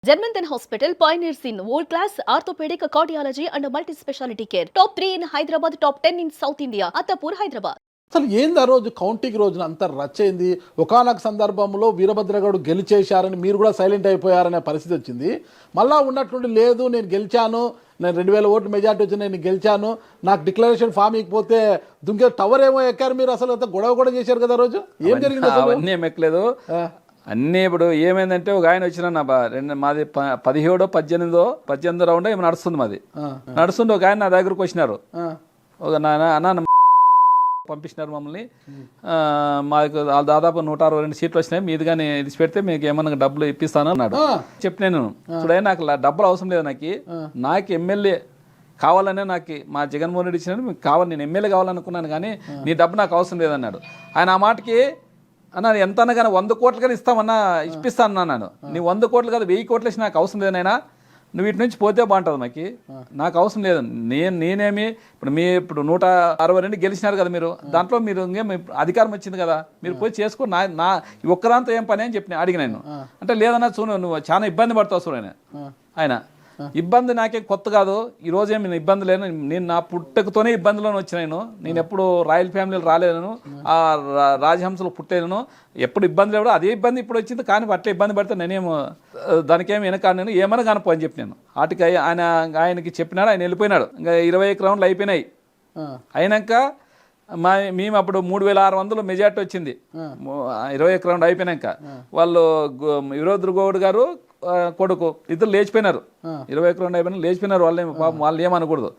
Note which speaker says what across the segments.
Speaker 1: Germanton Hospital pioneers in world-class orthopedic cardiology and multi-specialty care. Top 3 in Hyderabad, top 10 in South India. Attapur, Hyderabad.
Speaker 2: అసలు ఏంది ఆ రోజు counting రోజున అంత రచ్చయింది. ఒకానొక సందర్భంలో వీరభద్రగౌడ్ గెలిచేశారని మీరు కూడా సైలెంట్ అయిపోయారనే పరిస్థితి వచ్చింది. మళ్ళా ఉన్నట్టుండి లేదు నేను గెలిచాను, నేను 2000 ఓట్లు మెజార్టీ వచ్చి నేను గెలిచాను, నాకు డిక్లరేషన్ ఫామ్ ఇకపోతే దుంకే టవర్ ఏమో ఎక్కారు మీరు. అసలు అంత గొడవ కూడా చేశారు కదా రోజు. ఏం జరిగింది అసలు?
Speaker 3: అవన్నీ ఏం ఎక్కలేదు. అన్నీ ఇప్పుడు ఏమైందంటే ఒక ఆయన వచ్చిన మాది 17 18 రౌండ్ ఏమో నడుస్తుంది. మాది నడుస్తుంది. ఒక ఆయన నా దగ్గరకు వచ్చినారు. ఒక అన్న పంపించినారు మమ్మల్ని, మాకు దాదాపు 162 సీట్లు వచ్చినాయి, మీది కానీ ఇది పెడితే మీకు ఏమన్నా డబ్బులు ఇప్పిస్తాను అన్నాడు. చెప్పి నేను చూడే నాకు డబ్బులు అవసరం లేదు, నాకు ఎమ్మెల్యే కావాలనే, నాకు మా జగన్మోహన్ రెడ్డి ఇచ్చినట్టు మీకు కావాలి, నేను ఎమ్మెల్యే కావాలనుకున్నాను కానీ నీ డబ్బు నాకు అవసరం లేదన్నాడు. ఆయన ఆ మాటకి అన్నా ఎంత అన్నా కానీ 100 కోట్లు కానీ ఇస్తామన్నా ఇప్పిస్తాను అన్నాను. నీ 100 కోట్లు కదా 1000 కోట్లు ఇచ్చి నాకు అవసరం లేదైనా, నువ్వు వీటి నుంచి పోతే బాగుంటుంది, నాకు అవసరం లేదు. నేనేమి ఇప్పుడు 162 గెలిచినారు కదా మీరు, దాంట్లో మీరు ఇంకేం అధికారం వచ్చింది కదా, మీరు పోయి చేసుకో, నా ఒక్కదాంతో ఏం పని అని చెప్పి అడిగిన నేను. అంటే లేదన్నా చూడు నువ్వు చాలా ఇబ్బంది పడతావు చూడు ఆయన ఇబ్బంది నాకేం కొత్త కాదు, ఈ రోజు ఏమి ఇబ్బంది లేను, నేను నా పుట్టకతోనే ఇబ్బందిలోనే వచ్చినాను, నేను ఎప్పుడు రాయల్ ఫ్యామిలీలో రాలేను, ఆ రాజహంసలో పుట్టాను, ఎప్పుడు ఇబ్బంది లేవు, అదే ఇబ్బంది ఇప్పుడు వచ్చింది, కానీ అట్లా ఇబ్బంది పడితే నేనేమో దానికేమి వెనక నేను ఏమైనా కనుపో అని చెప్పి నేను వాటికి ఆయనకి చెప్పినాడు. ఆయన వెళ్ళిపోయినాడు. ఇంకా 21 రౌండ్లు అయిపోయినాయి. అయినాక మేము అప్పుడు 3600 మెజార్టీ వచ్చింది. 21 రౌండ్ అయిపోయినాక వాళ్ళు వీరభద్ర గౌడ్ గారు కొడుకు ఇద్దరు లేచిపోయినారు. 21 రౌండ్ అయిపోయినా లేచిపోయినారు. వాళ్ళు ఏమనకూడదు.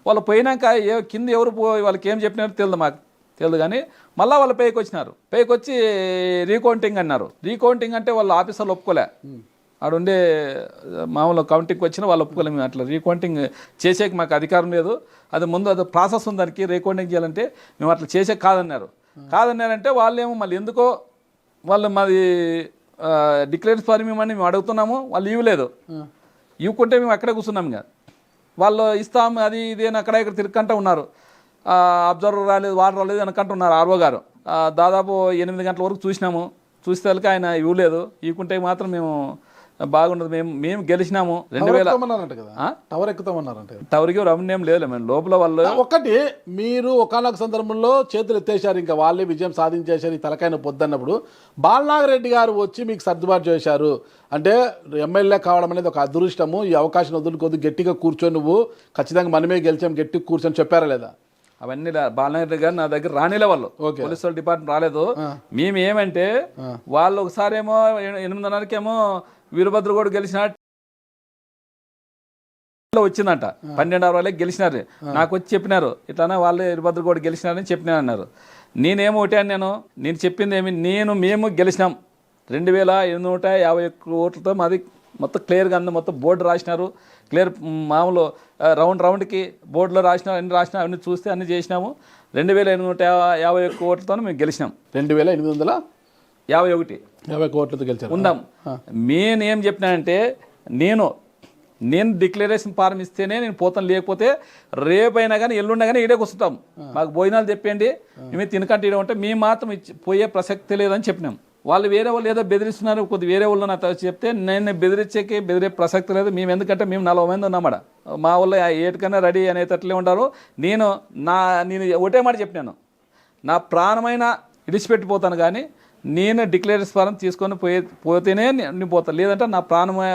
Speaker 3: వాళ్ళు పోయినాక కింద ఎవరు వాళ్ళకి ఏం చెప్పినారో తెలియదు, మాకు తెలియదు. కానీ మళ్ళీ వాళ్ళు పైకి వచ్చినారు. పైకి వచ్చి రీకౌంటింగ్ అన్నారు. రీకౌంటింగ్ అంటే వాళ్ళు ఆఫీసర్లు ఒప్పుకోలే, ఆడుండే మామూలు కౌంటింగ్కి వచ్చిన వాళ్ళు ఒప్పుకోలేము. అట్లా రీకౌంటింగ్ చేసేకి మాకు అధికారం లేదు, అది ముందు అది ప్రాసెస్ ఉంది, దానికి రీకౌంటింగ్ చేయాలంటే మేము అట్లా చేసేకి కాదన్నారంటే వాళ్ళేమో మళ్ళీ ఎందుకో వాళ్ళు మాది డిక్లేరెన్స్ ఫార్మ్ ఇవ్వమని మేము అడుగుతున్నాము, వాళ్ళు ఇవ్వలేదు. ఇవ్వకుంటే మేము అక్కడే కూర్చున్నాం. ఇంకా వాళ్ళు ఇస్తాం అది ఇది అని అక్కడ ఇక్కడ తిరుక్కంటూ ఉన్నారు. అబ్జర్వర్ రాలేదు, వాటర్ రాలేదు అనుకుంటున్నారు ఆర్ఓ గారు. దాదాపు 8 గంటల వరకు చూసినాము. చూస్తే ఆయన ఇవ్వలేదు. ఇవ్వకుంటే మాత్రం మేము బాగుండదు, మేము గెలిచినాము. 2000 టవర్కి రమణ్యం లేదు మేము లోపల. వాళ్ళు
Speaker 2: ఒకటి మీరు ఒకనొక సందర్భంలో చేతులు ఎత్తేసారు, ఇంకా వాళ్ళే విజయం సాధించేశారు, ఈ తలకాయన పొద్దన్నప్పుడు బాలనాగరెడ్డి గారు వచ్చి మీకు సర్దుబాటు చేశారు. అంటే ఎమ్మెల్యే కావడం అనేది ఒక అదృష్టము, ఈ అవకాశం వదులుకోదు, గట్టిగా కూర్చొని నువ్వు ఖచ్చితంగా మనమే గెలిచాం, గట్టిగా కూర్చొని చెప్పారా లేదా?
Speaker 3: అవన్నీ బాలనాగరెడ్డి గారు నా దగ్గర రానిలే, వాళ్ళు పోలీసు డిపార్ట్మెంట్ రాలేదు. మేము ఏమంటే వాళ్ళు ఒకసారి ఏమో 8:30కేమో వీరభద్ర గౌడ్ గెలిచిన వచ్చిందంట, 12 అవర్లకి గెలిచినారు. నాకు వచ్చి చెప్పినారు ఇట్లానే వాళ్ళు వీరభద్ర గౌడ్ గెలిచినారని చెప్పినా అన్నారు. నేనేమో ఒకటే అని నేను చెప్పింది ఏమి, మేము గెలిచినాం 2751 ఓట్లతో. మాది మొత్తం క్లియర్గా అంది, మొత్తం బోర్డు రాసినారు, క్లియర్ మామూలు రౌండ్కి బోర్డులో రాసినారు, అన్ని రాసినా, అన్ని చూస్తే అన్ని చేసినాము. 2851 ఓట్లతో మేము గెలిచినాం.
Speaker 2: 2851 ఓట్లతో గెలిచారు
Speaker 3: ఉందాం. ఏం చెప్పినానంటే నేను డిక్లరేషన్ ఫారం ఇస్తేనే నేను పోతాను, లేకపోతే రేపైనా కానీ ఎల్లుండా కానీ ఈడే కూర్చుంటాం, మాకు భోజనాలు చెప్పండి, మేము తినకంటే ఈడే ఉంటే మేము మాత్రం పోయే ప్రసక్తి లేదని చెప్పినాం. వాళ్ళు వేరే వాళ్ళు ఏదో బెదిరిస్తున్నారు, కొద్ది వేరే వాళ్ళు నాకు చెప్తే నేను బెదిరే ప్రసక్తి లేదు. మేము ఎందుకంటే మేము 40 మంది ఉన్నామడ, మా వాళ్ళు ఏటికన్నా రెడీ అనేటట్లే ఉంటారు. నేను ఒకటే మాట చెప్పినాను, నా ప్రాణమైన ఇడిచిపెట్టిపోతాను, కానీ నేను డిక్లేరెన్స్ ఫారం తీసుకొని పోతేనే నేను పోతాను, లేదంటే నా ప్రాణమే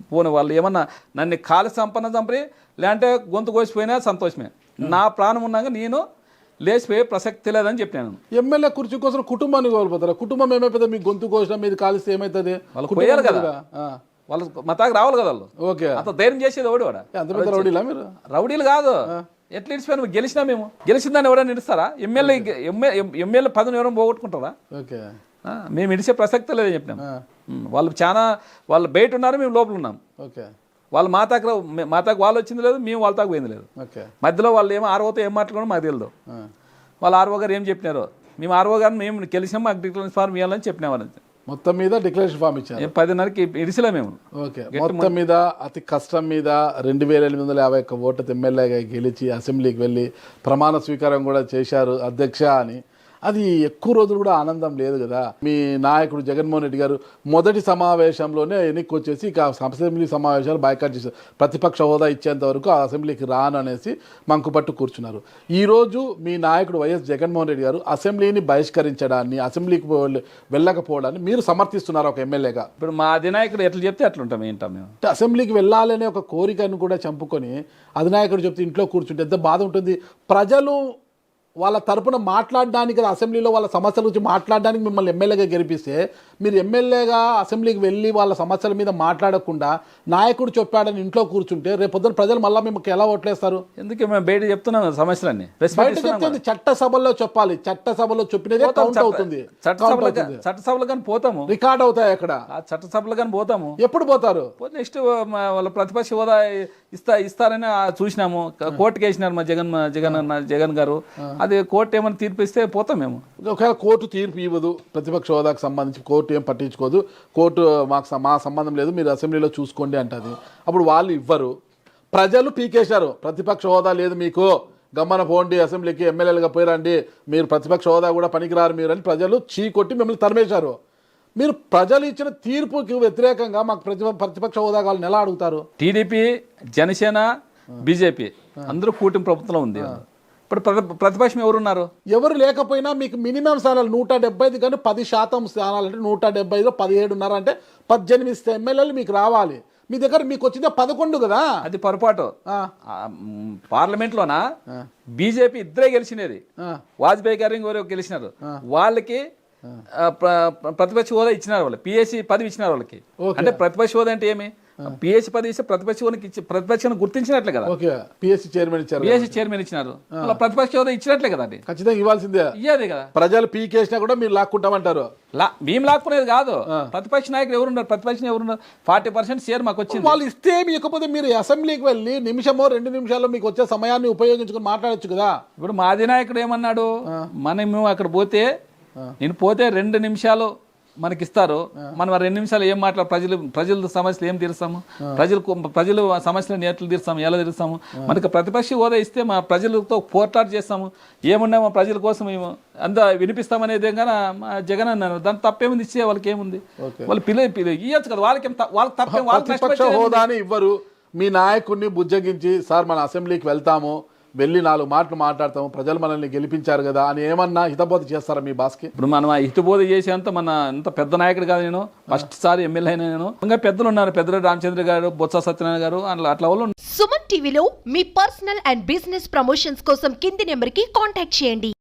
Speaker 3: పోను. వాళ్ళు ఏమన్నా నన్ను కాలి చంపి లేదంటే గొంతు కోసిపోయినా సంతోషమే, నా ప్రాణం ఉన్నాక నేను లేచిపోయే ప్రసక్తి లేదని చెప్పాను.
Speaker 2: ఎమ్మెల్యే కుర్చీ కోసం కుటుంబాన్ని కోల్పోతారు. కుటుంబం ఏమైపోతుంది, మీకు గొంతు కోసిన మీద కాలిస్తే ఏమవుతుంది?
Speaker 3: వాళ్ళు పోయారు కదా, వాళ్ళు మతాకు రావాలి కదా. వాళ్ళు ఓకే అంత ధైర్యం చేసేది ఓడి వాడు.
Speaker 2: రౌడీలా మీరు?
Speaker 3: రౌడీలు కాదు, ఎట్లా ఇడిచిపోయినా గెలిచినా మేము గెలిచిందని ఎవరైనా ఇడుస్తారా? ఎమ్మెల్యే పదవిని ఎవరైనా పోగొట్టుకుంటారా? ఓకే, మేము ఇడిచే ప్రసక్తి లేదని చెప్పినాం. వాళ్ళు బయట ఉన్నారు, మేము లోపల ఉన్నాం. ఓకే, వాళ్ళు మాతాకు వాళ్ళు వచ్చింది లేదు, మేము వాళ్ళ తాకు పోయింది లేదు. మధ్యలో వాళ్ళు ఏమో ఆర్ఓతో ఏం మాట్లాడడం మాకు తెలియదు. వాళ్ళు ఆర్ఓ గారు ఏం చెప్పినారో, మేము ఆర్ఓ గారిని మేము గెలిచినాం, మాకు డిక్లరేషన్ ఫార్మ్ ఇవ్వాలని చెప్పినామని.
Speaker 2: మొత్తం మీద డిక్లరేషన్ ఫామ్ ఇచ్చారు.
Speaker 3: 10:30కి ఇడిసిలే మేము.
Speaker 2: ఓకే, మొత్తం మీద అతి కష్టం మీద 2851 ఓట్లతో ఎమ్మెల్యేగా గెలిచి అసెంబ్లీకి వెళ్ళి ప్రమాణ స్వీకారం కూడా చేశారు అధ్యక్ష అని. అది ఎక్కువ రోజులు కూడా ఆనందం లేదు కదా. మీ నాయకుడు జగన్మోహన్ రెడ్డి గారు మొదటి సమావేశంలోనే ఎన్నిక వచ్చేసి ఇక అసెంబ్లీ సమావేశాలు బాయ్కాట్ చేశారు. ప్రతిపక్ష హోదా ఇచ్చేంత వరకు ఆ అసెంబ్లీకి రాను అనేసి మంకుపట్టు కూర్చున్నారు. ఈరోజు మీ నాయకుడు వైఎస్ జగన్మోహన్ రెడ్డి గారు అసెంబ్లీని బహిష్కరించడాన్ని, అసెంబ్లీకి వెళ్ళకపోవడాన్ని మీరు సమర్థిస్తున్నారు ఒక ఎమ్మెల్యేగా.
Speaker 3: ఇప్పుడు మా అధినాయకుడు ఎట్లా చెప్తే అట్లుంటాం ఏంటాం మేము.
Speaker 2: అసెంబ్లీకి వెళ్ళాలనే ఒక కోరికను కూడా చంపుకొని అధినాయకుడు చెప్తే ఇంట్లో కూర్చుంటే ఎంత బాధ ఉంటుంది. ప్రజలు వాళ్ళ తరపున మాట్లాడడానికి, అసెంబ్లీలో వాళ్ళ సమస్యల గురించి మాట్లాడడానికి మిమ్మల్ని ఎమ్మెల్యేగా గెలిపిస్తే మీరు ఎమ్మెల్యేగా అసెంబ్లీకి వెళ్ళి వాళ్ళ సమస్యల మీద మాట్లాడకుండా నాయకుడు చెప్పాడని ఇంట్లో కూర్చుంటే రేపు పొద్దున ప్రజలు మళ్ళీ మీకు ఎలా ఓట్లేస్తారు?
Speaker 3: ఎందుకు మేము బయట చెప్తున్నాం సమస్యలన్నీ.
Speaker 2: బయట చెప్తే చట్టసభలో చెప్పాలి. చట్టసభలో చెప్పినదే కౌంట్ అవుతుంది.
Speaker 3: చట్టసభలు కానీ పోతాము,
Speaker 2: రికార్డ్ అవుతాయి అక్కడ.
Speaker 3: ఆ చట్టసభలు కానీ పోతాము.
Speaker 2: ఎప్పుడు పోతారు?
Speaker 3: నెక్స్ట్ వాళ్ళ ప్రతిపక్ష హోదా ఇస్తారని చూసినాము. కోర్టుకి వేసినారు మా జగన్ గారు. అది కోర్టు ఏమైనా తీర్పు ఇస్తే పోతాం మేము.
Speaker 2: ఒకవేళ కోర్టు తీర్పు ఇవ్వదు, ప్రతిపక్ష హోదాకు సంబంధించి కోర్టు ఏం పట్టించుకోదు, కోర్టు మా సంబంధం లేదు, మీరు అసెంబ్లీలో చూసుకోండి అంటది. అప్పుడు వాళ్ళు ఇవ్వరు, ప్రజలు పీకేశారు. ప్రతిపక్ష హోదా లేదు మీకు, గమ్మన పోండి, అసెంబ్లీకి ఎమ్మెల్యేలుగా పోయిరండి, మీరు ప్రతిపక్ష హోదా కూడా పనికిరారు మీరు అని ప్రజలు చీకొట్టి మిమ్మల్ని తరిమేశారు. మీరు ప్రజలు ఇచ్చిన తీర్పుకి వ్యతిరేకంగా మాకు ప్రతిపక్ష హోదా కావాలని ఎలా అడుగుతారు?
Speaker 3: టీడీపీ, జనసేన, బీజేపీ అందరూ కూటమి ప్రభుత్వంలో ఉంది. ఇప్పుడు ప్రతిపక్షం ఎవరున్నారు?
Speaker 2: ఎవరు లేకపోయినా మీకు మినిమం స్థానాలు 170 కానీ 10% స్థానాలు అంటే 170లో 17 అంటే 18 ఎమ్మెల్యేలు మీకు రావాలి. మీ దగ్గర మీకు వచ్చిందే 11 కదా.
Speaker 3: అది పొరపాటు. పార్లమెంట్లోనా బీజేపీ ఇద్దరే గెలిచినది. వాజ్పేయి గారు ఇంకొకరు గెలిచినారు. వాళ్ళకి ప్రతిపక్ష హోదా ఇచ్చినారు. వాళ్ళు పిఎస్సి పదవి ఇచ్చినారు వాళ్ళకి. అంటే ప్రతిపక్ష హోదా అంటే ఏమి? పిఎస్సి పదవి ఇస్తే ప్రతిపక్షాన్ని గుర్తించినట్లే కదా.
Speaker 2: పిఎస్సి చైర్మన్ ఇచ్చారు,
Speaker 3: పిఎస్సి చైర్మన్ ఇచ్చినారు. ప్రతిపక్ష హోదా ఇచ్చినట్లే కదా. అది
Speaker 2: ఖచ్చితంగా ఇవ్వాల్సిందే.
Speaker 3: ఇయ్యేది కదా.
Speaker 2: ప్రజలు పీకేసినా కూడా మీరు లాక్కుంటామంటారు.
Speaker 3: మేము లాక్కునేది కాదు. ప్రతిపక్ష నాయకులు ఎవరున్నారు? ప్రతిపక్షం ఎవరున్నారు? 40% షేర్ మాకు వచ్చింది.
Speaker 2: వాళ్ళు ఇస్తే ఇకపోతే మీరు అసెంబ్లీకి వెళ్ళి నిమిషమో 2 నిమిషాల్లో మీకు వచ్చే సమయాన్ని ఉపయోగించుకుని మాట్లాడొచ్చు కదా.
Speaker 3: ఇప్పుడు మా అధినాయకుడు ఏమన్నాడు, మేము అక్కడ పోతే నేను పోతే 2 నిమిషాలు మనకిస్తారు. మనం 2 నిమిషాలు ఏం ప్రజల సమస్యలు ఏం తీరుస్తాము? ప్రజలు సమస్యలను ఎట్లా తీరుస్తాము? ఎలా తీరుస్తాము? మనకు ప్రతిపక్ష హోదా ఇస్తే మా ప్రజలతో పోరాటాలు చేస్తాము. ఏమున్నా మా ప్రజల కోసం మేము అంతా వినిపిస్తామనేది కానీ మా జగన్ అన్నారు. దాని తప్పేముంది? ఇచ్చే వాళ్ళకి ఏముంది? వాళ్ళు ఇవ్వచ్చు కదా. వాళ్ళకి
Speaker 2: తప్పేం హోదాని ఇవ్వరు. మీ నాయకుడిని బుజ్జగించి సార్ మన అసెంబ్లీకి వెళ్తాము, వెళ్ళి 4 మాటలు మాట్లాడతాము, ప్రజలు మనల్ని గెలిపించారు కదా అని ఏమన్నా హితబోధ చేస్తారా మీ బాస్కి?
Speaker 3: ఇప్పుడు మనం హితబోధ చేసేంత అంత పెద్ద నాయకుడు కాదు నేను. ఫస్ట్ సారి ఎమ్మెల్యే అయినా నేను. ఇంకా పెద్దలు ఉన్నారు, పెద్దరెడ్డి రామచంద్ర గారు, బొత్స సత్యనారాయణ గారు, అట్లా వాళ్ళు.
Speaker 4: సుమన్ టీవీలో మీ పర్సనల్ అండ్ బిజినెస్ ప్రమోషన్స్ కోసం కింది నెంబర్కి కాంటాక్ట్ చేయండి.